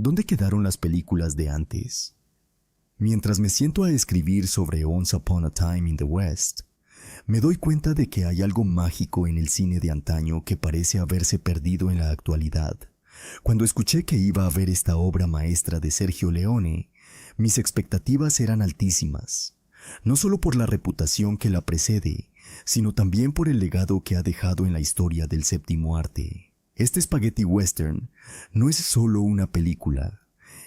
¿Dónde quedaron las películas de antes? Mientras me siento a escribir sobre Once Upon a Time in the West, me doy cuenta de que hay algo mágico en el cine de antaño que parece haberse perdido en la actualidad. Cuando escuché que iba a ver esta obra maestra de Sergio Leone, mis expectativas eran altísimas, no solo por la reputación que la precede, sino también por el legado que ha dejado en la historia del séptimo arte. Este spaghetti western no es solo una película,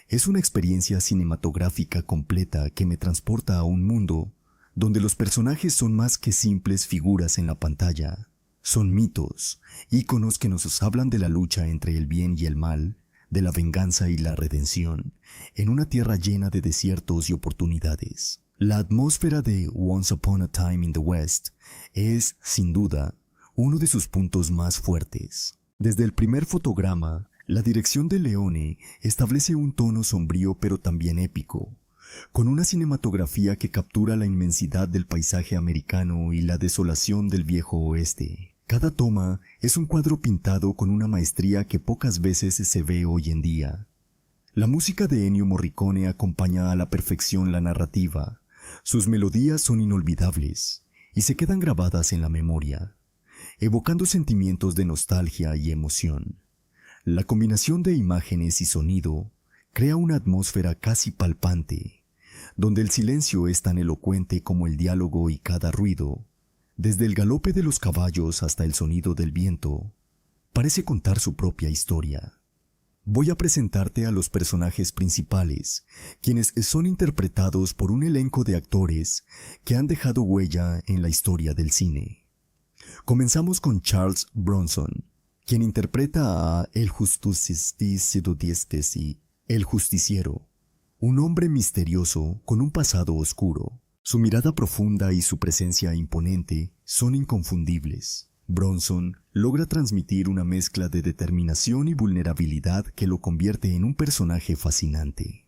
es una experiencia cinematográfica completa que me transporta a un mundo donde los personajes son más que simples figuras en la pantalla. Son mitos, íconos que nos hablan de la lucha entre el bien y el mal, de la venganza y la redención, en una tierra llena de desiertos y oportunidades. La atmósfera de Once Upon a Time in the West es, sin duda, uno de sus puntos más fuertes. Desde el primer fotograma, la dirección de Leone establece un tono sombrío pero también épico, con una cinematografía que captura la inmensidad del paisaje americano y la desolación del viejo oeste. Cada toma es un cuadro pintado con una maestría que pocas veces se ve hoy en día. La música de Ennio Morricone acompaña a la perfección la narrativa. Sus melodías son inolvidables y se quedan grabadas en la memoria, evocando sentimientos de nostalgia y emoción. La combinación de imágenes y sonido crea una atmósfera casi palpante, donde el silencio es tan elocuente como el diálogo y cada ruido, desde el galope de los caballos hasta el sonido del viento, parece contar su propia historia. Voy a presentarte a los personajes principales, quienes son interpretados por un elenco de actores que han dejado huella en la historia del cine. Comenzamos con Charles Bronson, quien interpreta a el justiciero, un hombre misterioso con un pasado oscuro. Su mirada profunda y su presencia imponente son inconfundibles. Bronson logra transmitir una mezcla de determinación y vulnerabilidad que lo convierte en un personaje fascinante.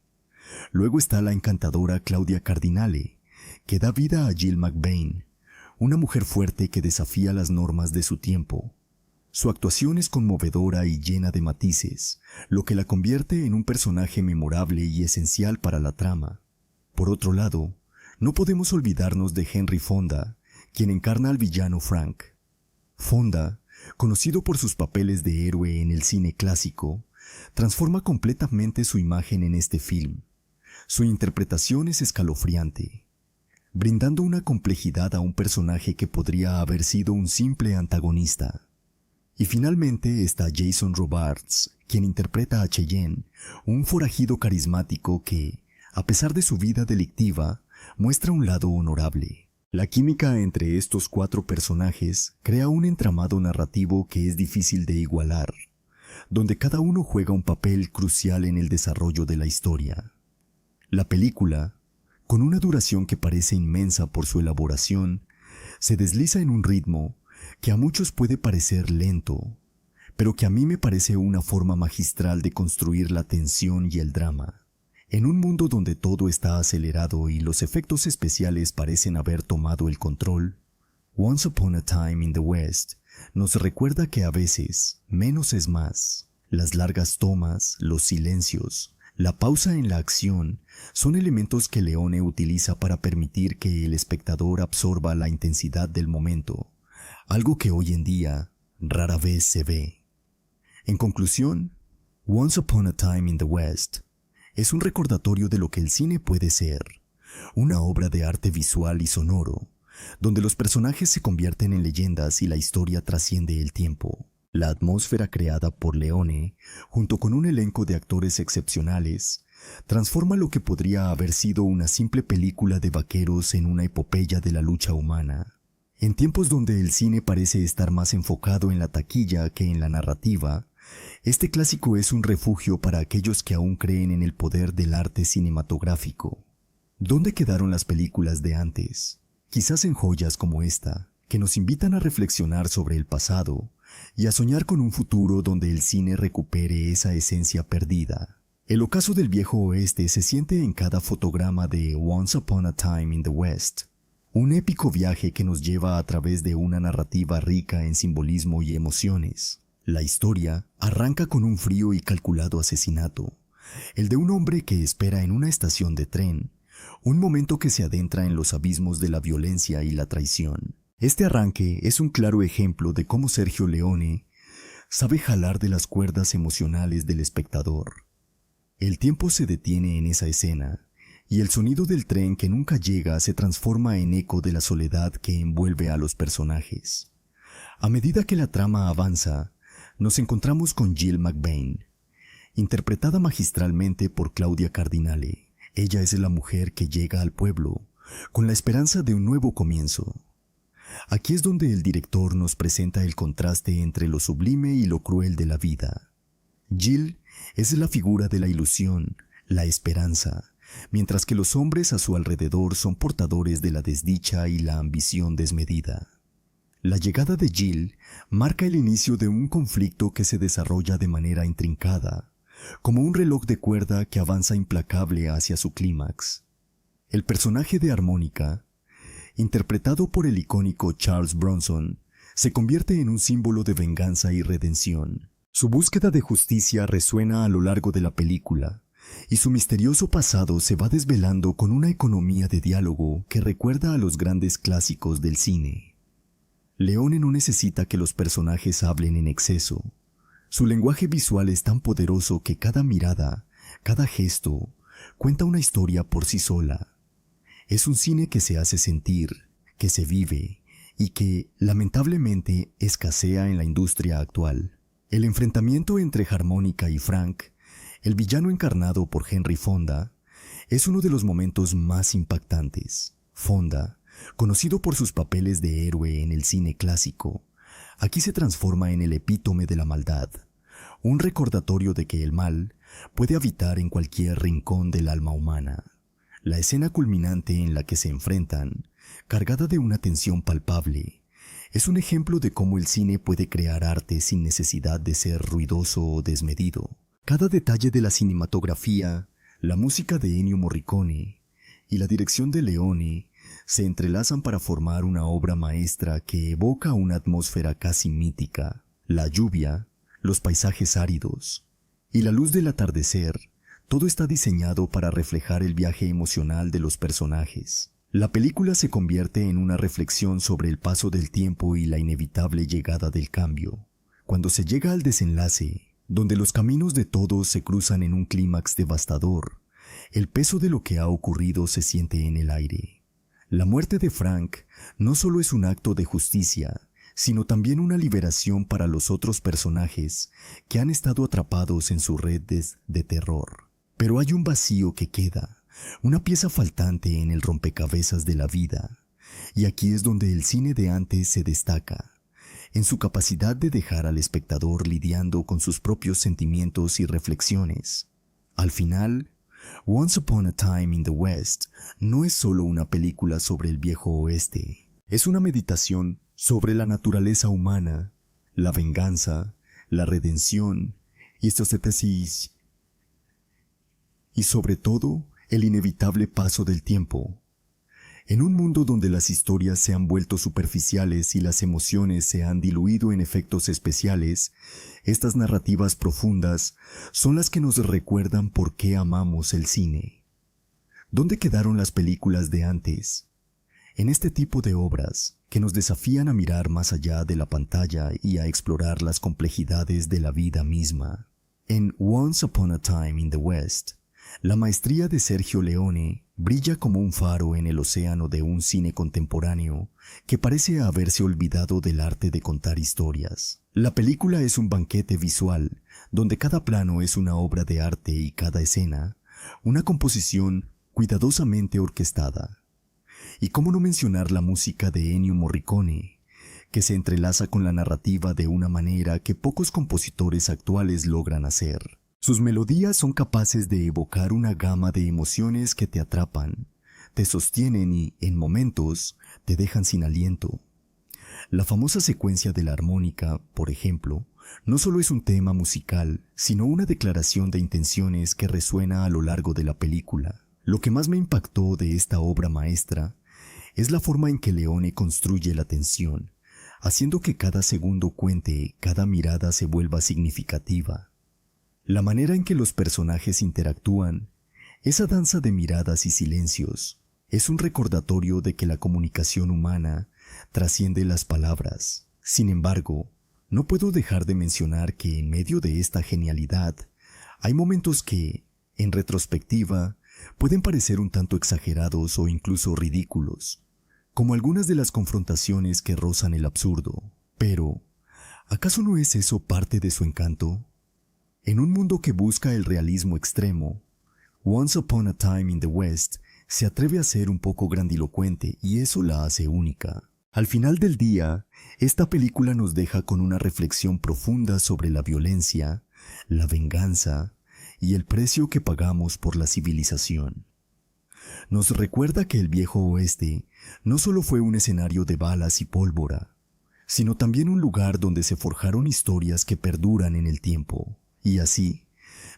Luego está la encantadora Claudia Cardinale, que da vida a Jill McBain, una mujer fuerte que desafía las normas de su tiempo. Su actuación es conmovedora y llena de matices, lo que la convierte en un personaje memorable y esencial para la trama. Por otro lado, no podemos olvidarnos de Henry Fonda, quien encarna al villano Frank. Fonda, conocido por sus papeles de héroe en el cine clásico, transforma completamente su imagen en este film. Su interpretación es escalofriante, brindando una complejidad a un personaje que podría haber sido un simple antagonista. Y finalmente está Jason Robards, quien interpreta a Cheyenne, un forajido carismático que, a pesar de su vida delictiva, muestra un lado honorable. La química entre estos cuatro personajes crea un entramado narrativo que es difícil de igualar, donde cada uno juega un papel crucial en el desarrollo de la historia. La película, con una duración que parece inmensa por su elaboración, se desliza en un ritmo que a muchos puede parecer lento, pero que a mí me parece una forma magistral de construir la tensión y el drama. En un mundo donde todo está acelerado y los efectos especiales parecen haber tomado el control, Once Upon a Time in the West nos recuerda que a veces menos es más. Las largas tomas, los silencios, la pausa en la acción son elementos que Leone utiliza para permitir que el espectador absorba la intensidad del momento, algo que hoy en día rara vez se ve. En conclusión, Once Upon a Time in the West es un recordatorio de lo que el cine puede ser, una obra de arte visual y sonoro, donde los personajes se convierten en leyendas y la historia trasciende el tiempo. La atmósfera creada por Leone, junto con un elenco de actores excepcionales, transforma lo que podría haber sido una simple película de vaqueros en una epopeya de la lucha humana. En tiempos donde el cine parece estar más enfocado en la taquilla que en la narrativa, este clásico es un refugio para aquellos que aún creen en el poder del arte cinematográfico. ¿Dónde quedaron las películas de antes? Quizás en joyas como esta, que nos invitan a reflexionar sobre el pasado y a soñar con un futuro donde el cine recupere esa esencia perdida. El ocaso del viejo oeste se siente en cada fotograma de Once Upon a Time in the West, un épico viaje que nos lleva a través de una narrativa rica en simbolismo y emociones. La historia arranca con un frío y calculado asesinato, el de un hombre que espera en una estación de tren, un momento que se adentra en los abismos de la violencia y la traición. Este arranque es un claro ejemplo de cómo Sergio Leone sabe jalar de las cuerdas emocionales del espectador. El tiempo se detiene en esa escena, y el sonido del tren que nunca llega se transforma en eco de la soledad que envuelve a los personajes. A medida que la trama avanza, nos encontramos con Jill McBain, interpretada magistralmente por Claudia Cardinale. Ella es la mujer que llega al pueblo con la esperanza de un nuevo comienzo. Aquí es donde el director nos presenta el contraste entre lo sublime y lo cruel de la vida. Jill es la figura de la ilusión, la esperanza, mientras que los hombres a su alrededor son portadores de la desdicha y la ambición desmedida. La llegada de Jill marca el inicio de un conflicto que se desarrolla de manera intrincada, como un reloj de cuerda que avanza implacable hacia su clímax. El personaje de Armónica, interpretado por el icónico Charles Bronson, se convierte en un símbolo de venganza y redención. Su búsqueda de justicia resuena a lo largo de la película, y su misterioso pasado se va desvelando con una economía de diálogo que recuerda a los grandes clásicos del cine. Leone no necesita que los personajes hablen en exceso. Su lenguaje visual es tan poderoso que cada mirada, cada gesto, cuenta una historia por sí sola. Es un cine que se hace sentir, que se vive y que, lamentablemente, escasea en la industria actual. El enfrentamiento entre Harmónica y Frank, el villano encarnado por Henry Fonda, es uno de los momentos más impactantes. Fonda, conocido por sus papeles de héroe en el cine clásico, aquí se transforma en el epítome de la maldad, un recordatorio de que el mal puede habitar en cualquier rincón del alma humana. La escena culminante en la que se enfrentan, cargada de una tensión palpable, es un ejemplo de cómo el cine puede crear arte sin necesidad de ser ruidoso o desmedido. Cada detalle de la cinematografía, la música de Ennio Morricone y la dirección de Leone se entrelazan para formar una obra maestra que evoca una atmósfera casi mítica. La lluvia, los paisajes áridos y la luz del atardecer, todo está diseñado para reflejar el viaje emocional de los personajes. La película se convierte en una reflexión sobre el paso del tiempo y la inevitable llegada del cambio. Cuando se llega al desenlace, donde los caminos de todos se cruzan en un clímax devastador, el peso de lo que ha ocurrido se siente en el aire. La muerte de Frank no solo es un acto de justicia, sino también una liberación para los otros personajes que han estado atrapados en su red de terror. Pero hay un vacío que queda, una pieza faltante en el rompecabezas de la vida, y aquí es donde el cine de antes se destaca, en su capacidad de dejar al espectador lidiando con sus propios sentimientos y reflexiones. Al final, Once Upon a Time in the West no es solo una película sobre el viejo oeste, es una meditación sobre la naturaleza humana, la venganza, la redención y sobre todo el inevitable paso del tiempo. En un mundo donde las historias se han vuelto superficiales y las emociones se han diluido en efectos especiales, estas narrativas profundas son las que nos recuerdan por qué amamos el cine. ¿Dónde quedaron las películas de antes? En este tipo de obras, que nos desafían a mirar más allá de la pantalla y a explorar las complejidades de la vida misma. En Once Upon a Time in the West, la maestría de Sergio Leone brilla como un faro en el océano de un cine contemporáneo que parece haberse olvidado del arte de contar historias. La película es un banquete visual, donde cada plano es una obra de arte y cada escena, una composición cuidadosamente orquestada. Y cómo no mencionar la música de Ennio Morricone, que se entrelaza con la narrativa de una manera que pocos compositores actuales logran hacer. Sus melodías son capaces de evocar una gama de emociones que te atrapan, te sostienen y, en momentos, te dejan sin aliento. La famosa secuencia de la armónica, por ejemplo, no solo es un tema musical, sino una declaración de intenciones que resuena a lo largo de la película. Lo que más me impactó de esta obra maestra es la forma en que Leone construye la tensión, haciendo que cada segundo cuente, cada mirada se vuelva significativa. La manera en que los personajes interactúan, esa danza de miradas y silencios, es un recordatorio de que la comunicación humana trasciende las palabras. Sin embargo, no puedo dejar de mencionar que en medio de esta genialidad, hay momentos que, en retrospectiva, pueden parecer un tanto exagerados o incluso ridículos, como algunas de las confrontaciones que rozan el absurdo. Pero, ¿acaso no es eso parte de su encanto? En un mundo que busca el realismo extremo, Once Upon a Time in the West se atreve a ser un poco grandilocuente y eso la hace única. Al final del día, esta película nos deja con una reflexión profunda sobre la violencia, la venganza y el precio que pagamos por la civilización. Nos recuerda que el viejo oeste no solo fue un escenario de balas y pólvora, sino también un lugar donde se forjaron historias que perduran en el tiempo. Y así,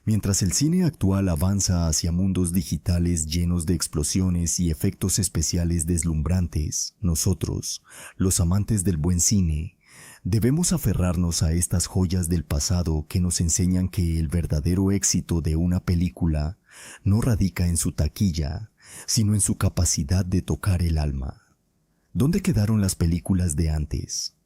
mientras el cine actual avanza hacia mundos digitales llenos de explosiones y efectos especiales deslumbrantes, nosotros, los amantes del buen cine, debemos aferrarnos a estas joyas del pasado que nos enseñan que el verdadero éxito de una película no radica en su taquilla, sino en su capacidad de tocar el alma. ¿Dónde quedaron las películas de antes?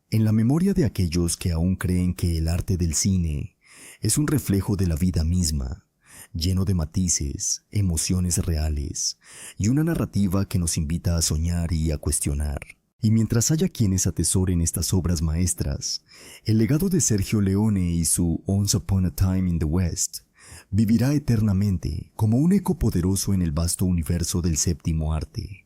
En la memoria de aquellos que aún creen que el arte del cine es un reflejo de la vida misma, lleno de matices, emociones reales y una narrativa que nos invita a soñar y a cuestionar. Y mientras haya quienes atesoren estas obras maestras, el legado de Sergio Leone y su Once Upon a Time in the West vivirá eternamente como un eco poderoso en el vasto universo del séptimo arte.